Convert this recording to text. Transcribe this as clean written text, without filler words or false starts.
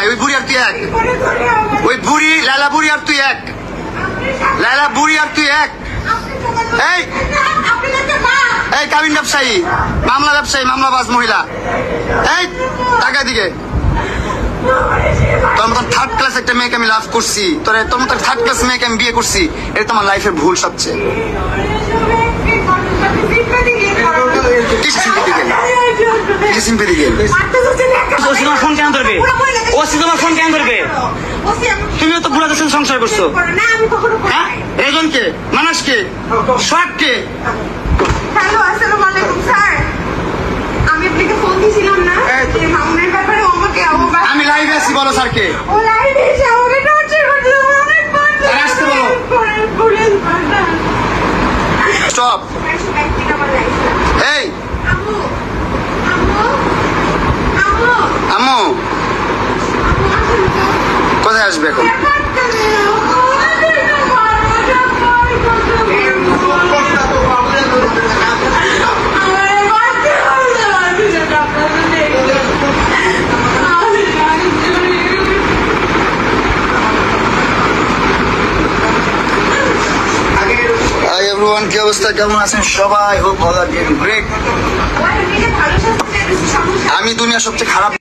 ওই বুড়ি আর তুই এক, ওই বুড়ি লালা বুড়ি আর তুই এক, লালা বুড়ি আর তুই এক। এই এই কাবিন ব্যবসায়ী, মামলাবাজ মহিলা, এই টাকা দিকে। তোর মতন থার্ড ক্লাস একটা মেয়েকে আমি লাভ করছি, তোর মতন থার্ড ক্লাস মেয়েকে আমি বিয়ে করছি, এটা তোমার লাইফের ভুল সবচেয়ে। ফোন কেন ধরবে? ওসি তোমার ফোন কেন ধরবে? তুমিও তো পুরা দেশের সংসার করছো। হ্যাঁ, রেজনকে, মানুষকে, সবকে। হ্যালো, আসসালামু আলাইকুম স্যার। আমি আপনাকে ফোন দিয়েছিলাম না যে মামুনের ব্যাপারে আমাকে আমি লাইভে আছি, বলো স্যারকে। ও লাইভে এসে আমাকে টর্চার করছিল, অনেক স্যার আসতে বলো। স্টপ। এই আম্মু আম্মু আম্মু আম্মু কোথায় আসবে এখন? এভরিওয়ান, কি অবস্থা, কেমন আছেন সবাই? হোপ ভালো। ব্রেক। আমি দুনিয়ার সবচেয়ে খারাপ